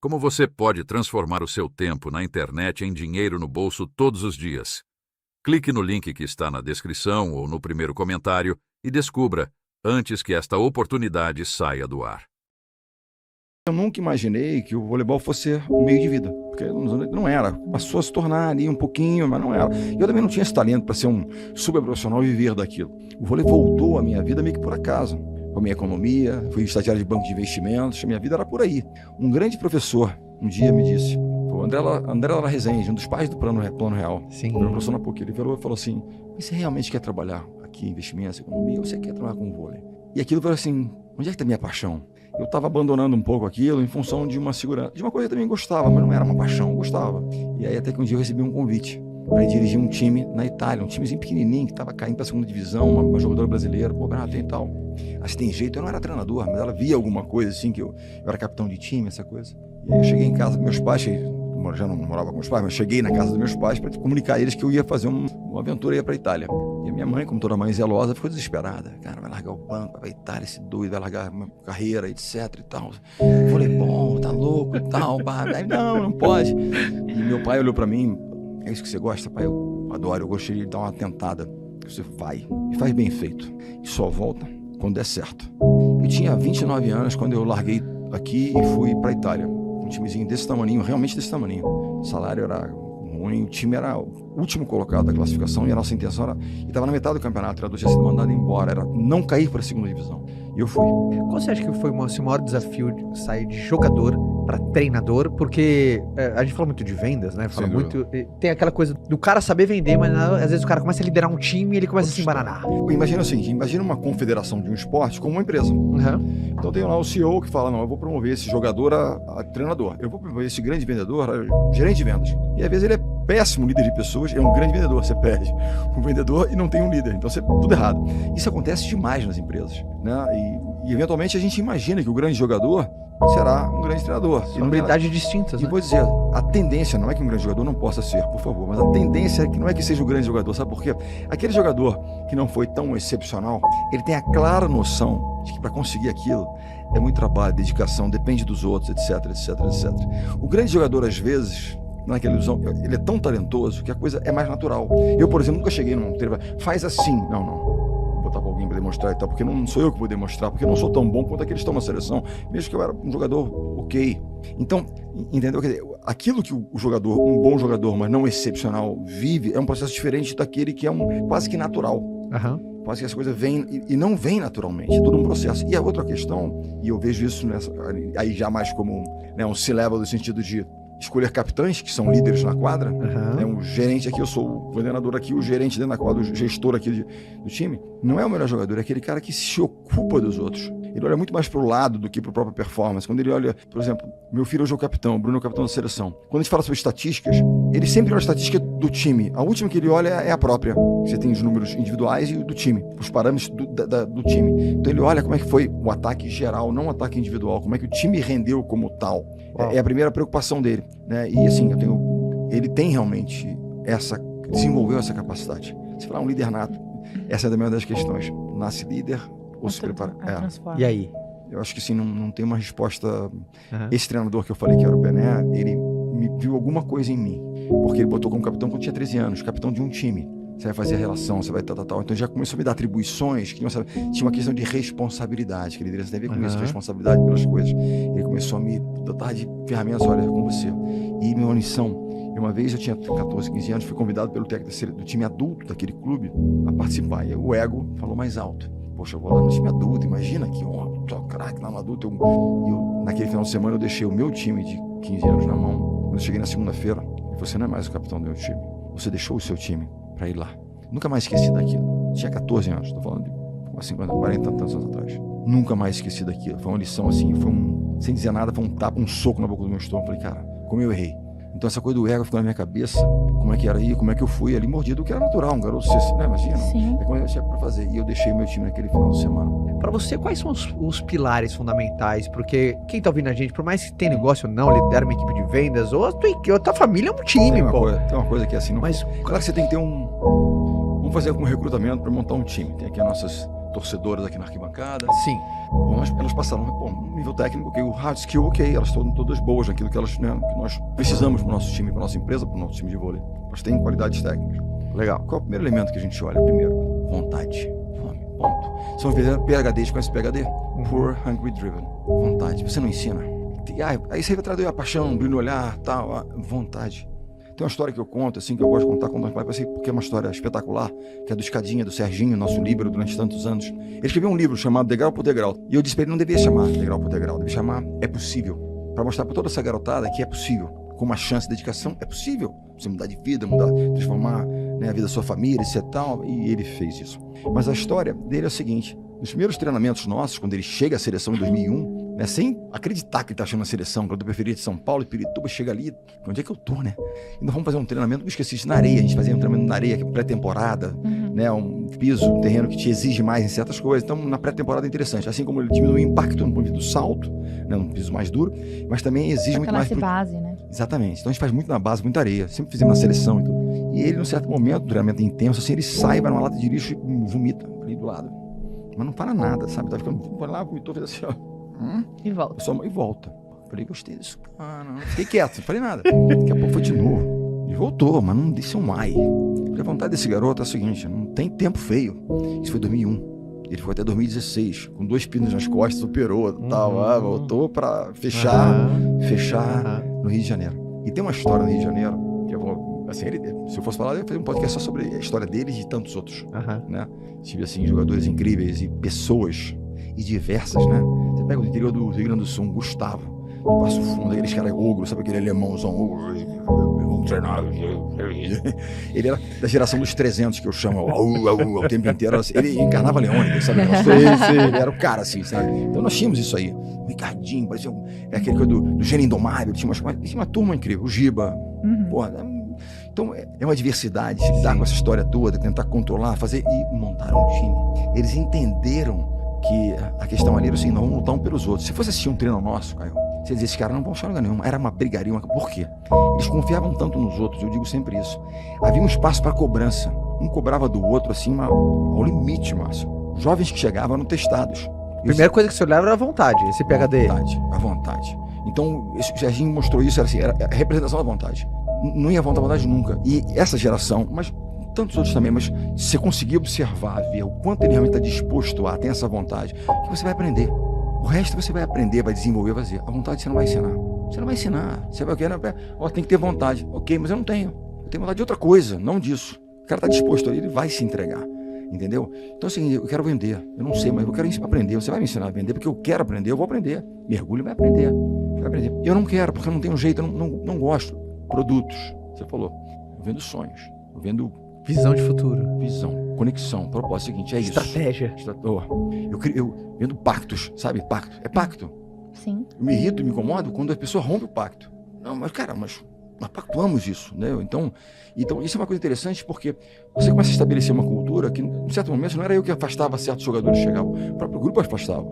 Como você pode transformar o seu tempo na internet em dinheiro no bolso todos os dias? Clique no link que está na descrição ou no primeiro comentário e descubra antes que esta oportunidade saia do ar. Eu nunca imaginei que o voleibol fosse um meio de vida, porque não era. Passou a se tornar ali um pouquinho, mas não era. Eu também não tinha esse talento para ser um super profissional e viver daquilo. O vôlei voltou à minha vida meio que por acaso. Com a minha economia, fui estagiário de banco de investimentos, a minha vida era por aí. Um grande professor um dia me disse, o André Lara Rezende, um dos pais do Plano Real, Sim. Meu professor na PUC, ele falou assim, você realmente quer trabalhar aqui em investimentos, economia, ou você quer trabalhar com vôlei? E aquilo foi assim, onde é que está a minha paixão? Eu estava abandonando um pouco aquilo em função de uma segurança, de uma coisa que eu também gostava, mas não era uma paixão, eu gostava. E aí até que um dia eu recebi um convite para dirigir um time na Itália, um timezinho pequenininho que estava caindo para a segunda divisão, uma jogadora brasileira, pô, Bernardo, tem tal. Assim, tem jeito, eu não era treinador, mas ela via alguma coisa assim, que eu era capitão de time, essa coisa. E aí eu cheguei em casa dos meus pais, eu já não morava com os pais, mas cheguei na casa dos meus pais para comunicar a eles que eu ia fazer uma aventura e ia para a Itália. E a minha mãe, como toda mãe zelosa, ficou desesperada. Cara, vai largar o banco, vai para a Itália, esse doido, vai largar a carreira, etc e tal. Eu falei, bom, tá louco e tal. Não pode. E meu pai olhou para mim, é isso que você gosta, pai? Eu adoro, eu gostaria de dar uma tentada. Você vai e faz bem feito. E só volta quando der certo. Eu tinha 29 anos quando eu larguei aqui e fui para a Itália. Um timezinho desse tamaninho, realmente desse tamaninho. O salário era ruim, o time era o último colocado da classificação e a nossa intenção era... E estava na metade do campeonato, o treinador tinha sido mandado embora, era não cair para a segunda divisão. E eu fui. Qual você acha que foi o seu maior desafio de sair de jogador para treinador? Porque a gente fala muito de vendas, né? Fala muito, tem aquela coisa do cara saber vender, mas às vezes o cara começa a liderar um time e ele começa a se embananar. Imagina o seguinte, imagina uma confederação de um esporte como uma empresa. Então tem lá o CEO que fala, não, eu vou promover esse jogador a treinador, eu vou promover esse grande vendedor a gerente de vendas. E às vezes ele é péssimo líder de pessoas, é um grande vendedor, você perde um vendedor e não tem um líder, então você tudo errado. Isso acontece demais nas empresas, né? E eventualmente a gente imagina que o grande jogador será um grande treinador. São habilidades distintas, né? E vou dizer, a tendência não é que um grande jogador não possa ser, por favor, mas a tendência é que não é que seja um grande jogador, sabe por quê? Aquele jogador que não foi tão excepcional, ele tem a clara noção de que para conseguir aquilo é muito trabalho, dedicação, depende dos outros, etc, etc, etc. O grande jogador, às vezes, naquela ilusão, ele é tão talentoso que a coisa é mais natural. Eu, por exemplo, nunca cheguei num treino, faz assim, não. Botava alguém para demonstrar e tal, porque não sou eu que vou demonstrar, porque eu não sou tão bom quanto aqueles que estão na seleção, mesmo que eu era um jogador ok. Então, entendeu? Quer dizer, aquilo que o jogador, um bom jogador, mas não excepcional, vive, é um processo diferente daquele que é quase que natural. Quase que as coisas vêm e não vêm naturalmente, é tudo um processo. E a outra questão, e eu vejo isso aí já mais como um C-level no sentido de escolher capitães, que são líderes na quadra, um gerente aqui, eu sou o coordenador aqui, o gerente dentro da quadra, o gestor aqui do time, não é o melhor jogador, é aquele cara que se ocupa dos outros. Ele olha muito mais pro lado do que pro próprio performance. Quando ele olha, por exemplo, meu filho hoje é o capitão, o Bruno é o capitão da seleção. Quando a gente fala sobre estatísticas, ele sempre olha a estatística do time. A última que ele olha é a própria. Você tem os números individuais e do time, os parâmetros do time. Então ele olha como é que foi o ataque geral, não o ataque individual, como é que o time rendeu como tal. É a primeira preocupação dele, né? E assim, ele tem realmente desenvolveu essa capacidade. Se falar um líder nato, essa é uma das questões. Nasce líder ou se prepara? E aí? Eu acho que sim, não tem uma resposta. Esse treinador que eu falei que era o Bené, ele me viu alguma coisa em mim, porque ele botou como capitão quando eu tinha 13 anos, capitão de um time. Você vai fazer a relação, você vai tal. Então já começou a me dar atribuições, tinha uma questão de responsabilidade, que liderança tem a ver com isso, responsabilidade pelas coisas. Ele começou a me dotar de ferramentas, olha, com você. E minha missão, uma vez eu tinha 14, 15 anos, fui convidado pelo técnico do time adulto daquele clube a participar, e o ego falou mais alto. Poxa, eu vou lá no time adulto, imagina que tô craque lá no adulto. Naquele final de semana eu deixei o meu time de 15 anos na mão. Quando eu cheguei na segunda-feira, você não é mais o capitão do meu time, você deixou o seu time para ir lá. Nunca mais esqueci daquilo. Tinha 14 anos, tô falando de 50, 40 anos atrás. Nunca mais esqueci daquilo. Foi uma lição assim, sem dizer nada, foi um tapa, um soco na boca do meu estômago. Falei, cara, como eu errei. Então essa coisa do ego ficou na minha cabeça, como é que era aí, como é que eu fui ali mordido, que era natural, um garoto, né, imagina. Sim. É como eu tinha pra fazer. E eu deixei meu time naquele final de semana. Pra você, quais são os pilares fundamentais? Porque quem tá ouvindo a gente, por mais que tenha negócio ou não, lidera uma equipe de vendas, ou a tua família é um time, pô. Tem uma coisa que é assim, não. Mas claro que você tem que ter vamos fazer um recrutamento para montar um time. Tem aqui as nossas torcedoras aqui na arquibancada. Sim. Bom, elas passaram, um nível técnico, o hard skill, ok, elas estão todas boas naquilo que elas, né, que nós precisamos para o nosso time, para a nossa empresa, para o nosso time de vôlei. Elas têm qualidades técnicas. Legal. Qual é o primeiro elemento que a gente olha? Primeiro, vontade. Fome. Ponto. São PHDs, conhece PHD? Poor, Hungry, Driven. Vontade. Você não ensina. Aí você vai traduzir a paixão, brilho no olhar, tal, vontade. Tem uma história que eu conto, assim, que eu gosto de contar com meus pais, porque é uma história espetacular, que é do Escadinha, do Serginho, nosso líbero durante tantos anos. Ele escreveu um livro chamado Degrau por Degrau. E eu disse pra ele, não devia chamar Degrau por Degrau, devia chamar É Possível. Pra mostrar pra toda essa garotada que é possível. Com uma chance de dedicação, é possível. Você mudar de vida, transformar, né, a vida da sua família, etc. Tal, e ele fez isso. Mas a história dele é o seguinte, nos primeiros treinamentos nossos, quando ele chega à seleção em 2001, né, sem acreditar que ele tá achando a seleção, quando eu preferia de São Paulo e Pirituba, chega ali, onde é que eu tô, né? E nós vamos fazer um treinamento, não esqueci isso, na areia, a gente fazia um treinamento na areia, que é pré-temporada, né, um piso, um terreno que te exige mais em certas coisas, então na pré-temporada é interessante, assim como ele diminui o impacto no ponto de vista do salto, né, um piso mais duro, mas também exige muito mais... base, né? Exatamente, então a gente faz muito na base, muita areia, sempre fizemos na seleção e tudo. E ele, num certo momento, do treinamento intenso, assim, ele sai, vai numa lata de lixo e vomita ali do lado. Mas não para nada, sabe? Tá ficando, foi lá, vomitou, fez assim, ó. E volta. E volta. Falei, gostei disso. Não. Fiquei quieto, não falei nada. Daqui a pouco foi de novo. Ele voltou, mas não disse um ai. A vontade desse garoto é a seguinte, não tem tempo feio. Isso foi 2001. Ele foi até 2016, com 2 pinos nas costas, superou, tal, voltou pra fechar no Rio de Janeiro. E tem uma história no Rio de Janeiro, que eu vou, assim, se eu fosse falar, eu ia fazer um podcast só sobre a história dele e de tantos outros, né? Tive, assim, jogadores incríveis e pessoas, e diversas, né? Você pega o interior do Rio Grande do Sul, Gustavo, de Passo Fundo, aqueles caras ogro, sabe aquele alemãozão, vamos treinar. Ele era da geração dos 300, que eu chamo, o tempo inteiro. Ele encarnava Leônidas, sabe? Ele era o cara, assim, sabe? Então nós tínhamos isso aí. O Ricardinho, parecia aquele coisa do Gênio Indomável, tinha uma turma incrível, o Giba. Porra, então é uma diversidade, se lidar com essa história toda, tentar controlar, fazer e montar um time. Eles entenderam que a questão ali era assim, nós vamos lutar um pelos outros. Se fosse assistir um treino nosso, Caio, você dizia, esse cara não vão achar lugar nenhum. Era uma brigaria. Por quê? Eles confiavam tanto nos outros, eu digo sempre isso. Havia um espaço para cobrança. Um cobrava do outro, assim, ao limite, Márcio. Jovens que chegavam eram testados. A primeira coisa que você olhava era a vontade, esse PHD. A vontade. Então, o Serginho mostrou isso, era a representação da vontade. Não ia faltar vontade nunca. E essa geração, mas tantos outros também, mas se você conseguir observar, ver o quanto ele realmente está disposto a ter essa vontade, que você vai aprender. O resto você vai aprender, vai desenvolver, vai fazer. A vontade você não vai ensinar. Você não vai ensinar. Você vai querer, tem que ter vontade. Ok, mas eu não tenho. Eu tenho vontade de outra coisa, não disso. O cara está disposto ali, ele vai se entregar. Entendeu? Então assim, eu quero vender. Eu não sei, mas eu quero aprender. Você vai me ensinar a vender, porque eu quero aprender, eu vou aprender. Mergulho, vai aprender. Vai aprender. Eu não quero, porque eu não tenho jeito, eu não gosto. Produtos. Você falou. Eu vendo sonhos. Eu vendo... Visão de futuro. Visão, conexão, propósito, é o seguinte, é Estratégia. Isso. Eu vendo pactos, sabe? Pacto. É pacto. Sim. Eu me irrito, me incomodo quando a pessoa rompe o pacto. Não, mas cara, nós pactuamos isso, né? Então, isso é uma coisa interessante porque você começa a estabelecer uma cultura que, em certo momento, não era eu que afastava certos jogadores que chegavam. O próprio grupo afastava.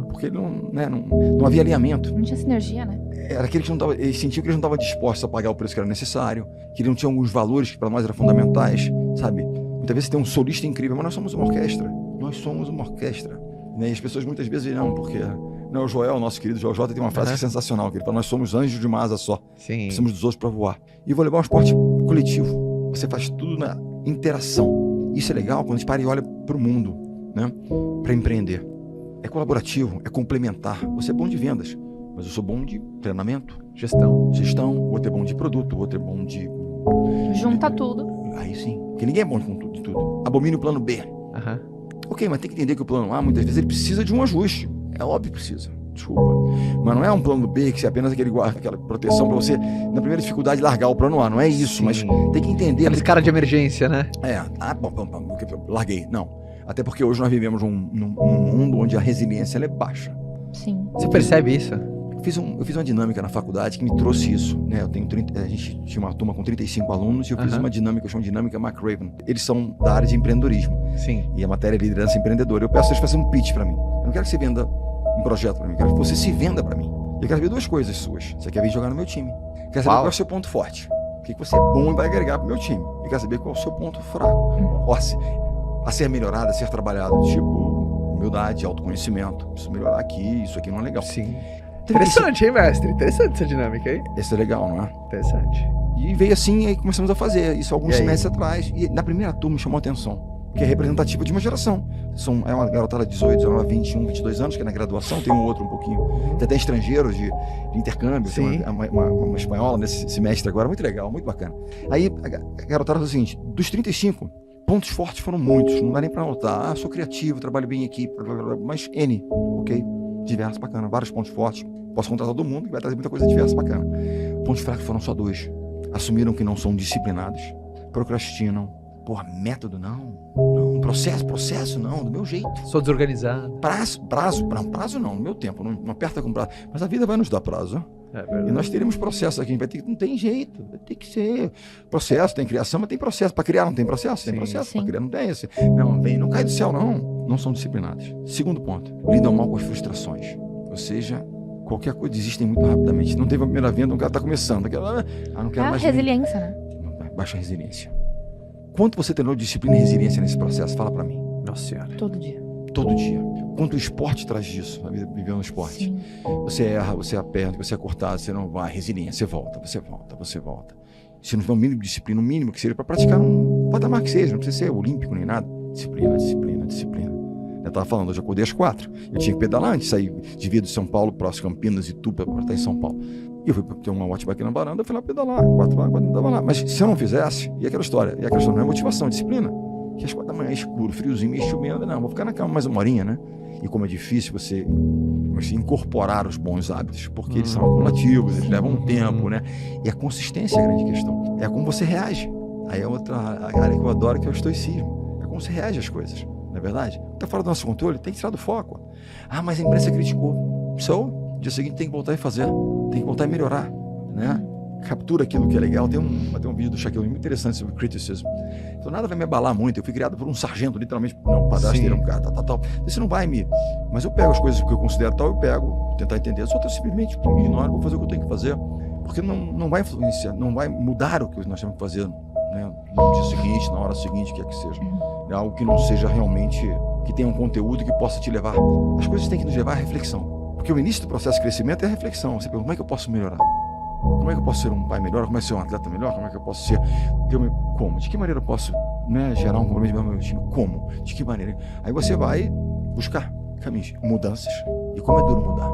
Porque não havia alinhamento. Não tinha sinergia, né? Era aquele que eles sentiam que eles não estavam dispostos a pagar o preço que era necessário, que eles não tinham alguns valores que para nós eram fundamentais, sabe? Muitas vezes você tem um solista incrível, mas nós somos uma orquestra. Nós somos uma orquestra. Né? E as pessoas muitas vezes não, porque o Joel, nosso querido Joel J, tem uma frase sensacional, que ele fala, nós somos anjos de uma asa só. Sim. Precisamos dos outros para voar. E voleibol é um esporte coletivo. Você faz tudo na interação. Isso é legal quando a gente para e olha para o mundo, né? Para empreender. É colaborativo, é complementar. Você é bom de vendas, mas eu sou bom de treinamento, gestão, o outro é bom de produto, o outro é bom de... Junta tudo. Aí sim, porque ninguém é bom de tudo. Abomina o plano B. Ok, mas tem que entender que o plano A, muitas vezes, ele precisa de um ajuste. É óbvio que precisa, desculpa. Mas não é um plano B que é apenas aquela proteção para você, na primeira dificuldade, largar o plano A. Não é isso, sim. Mas tem que entender... Aquele cara de emergência, né? Larguei. Não. Até porque hoje nós vivemos num mundo onde a resiliência ela é baixa. Sim. Você percebe isso? Eu fiz uma dinâmica na faculdade que me trouxe isso, né? A gente tinha uma turma com 35 alunos e eu fiz uma dinâmica, eu chamo de dinâmica McRaven. Eles são da área de empreendedorismo. Sim. E a matéria é liderança empreendedora. Eu peço eles façam um pitch para mim. Eu não quero que você venda um projeto para mim, eu quero que você se venda para mim. Eu quero ver 2 coisas suas. Você quer vir jogar no meu time. Eu quero saber qual é o seu ponto forte. O que você é bom e vai agregar pro meu time. Eu quero saber qual é o seu ponto fraco. A ser melhorado, a ser trabalhado. Tipo, humildade, autoconhecimento. Preciso melhorar aqui, isso aqui não é legal. Sim. Interessante, hein, mestre? Interessante essa dinâmica aí. Esse é legal, não é? Interessante. E veio assim, aí começamos a fazer isso alguns E aí? semestres atrás. E na primeira turma chamou a atenção, que é representativa de uma geração. É uma garotada de 18, 19, 21, 22 anos, que é na graduação, tem um outro um pouquinho, tem até estrangeiros de intercâmbio, Sim. tem uma espanhola nesse semestre agora, muito legal, muito bacana. Aí a garotada falou o seguinte, dos 35, pontos fortes foram muitos, não dá nem pra anotar. Ah, sou criativo, trabalho bem em equipe, blá, blá, blá, mas N, ok? Diverso, bacana, vários pontos fortes. Posso contratar todo mundo, que vai trazer muita coisa diversa, bacana. Pontos fracos foram só 2. Assumiram que não são disciplinados, procrastinam. Porra, método não, processo não, do meu jeito. Sou desorganizado. Prazo não, no meu tempo, não aperta com prazo. Mas a vida vai nos dar prazo. É verdade. E nós teremos processo aqui, não tem jeito, vai ter que ser processo, tem criação, mas tem processo. Para criar não tem processo? Tem Sim. processo, para Sim. criar não tem esse. Não cai do céu não são disciplinados. Segundo ponto, lidam mal com as frustrações. Ou seja, qualquer coisa desistem muito rapidamente. Não teve a primeira venda, um cara está começando. Não É quero a mais. resiliência, né? Baixa resiliência. Quanto você treinou disciplina e resiliência nesse processo? Fala pra mim. Nossa senhora. Todo dia. Todo dia. Quanto o esporte traz disso, viver no esporte? Sim. Você erra, você aperta, você é cortado, você não vai. Resiliência, você volta. Se não tiver um mínimo de disciplina, um mínimo que seja pra praticar um patamar que seja, não precisa ser olímpico nem nada. Disciplina. Eu tava falando, hoje eu acordei às 4. Eu tinha que pedalar antes, sair de Via de São Paulo para as Campinas e Tupa, para estar em São Paulo. E eu fui ter uma ótima aqui na varanda, eu fui lá pedalar, 4 lá, 4 não dava lá. Mas se eu não fizesse, e aquela história não é motivação, é disciplina. Que às 4 da manhã é escuro, friozinho, meio chovendo, não, vou ficar na cama mais uma horinha, né? E como é difícil você incorporar os bons hábitos, porque eles são acumulativos, eles levam um tempo, né? E a consistência é a grande questão. É como você reage. Aí é outra área que eu adoro, que é o estoicismo. É como você reage às coisas, não é verdade? Está fora do nosso controle, tem que tirar do foco. Ah, mas a imprensa criticou. No dia seguinte tem que voltar e fazer, tem que voltar e melhorar, né? Captura aquilo que é legal. Tem um vídeo do Shaquille muito interessante sobre criticism. Então nada vai me abalar muito. Eu fui criado por um sargento, literalmente, não, um padrasto dele, um cara, tal. Isso não vai me... Mas eu pego as coisas que eu considero tal, eu pego, vou tentar entender. As outras simplesmente me ignoro, vou fazer o que eu tenho que fazer. Porque não vai influenciar, não vai mudar o que nós temos que fazer, né? No dia seguinte, na hora seguinte, o que é que seja. É algo que não seja realmente, que tenha um conteúdo que possa te levar. As coisas têm que nos levar à reflexão. Porque o início do processo de crescimento é a reflexão. Você pergunta, como é que eu posso melhorar? Como é que eu posso ser um pai melhor? Como é que eu posso ser um atleta melhor? Como é que eu posso ser... Como? De que maneira eu posso, né, gerar um compromisso com o meu time? Como? De que maneira? Aí você vai buscar caminhos, mudanças. E como é duro mudar?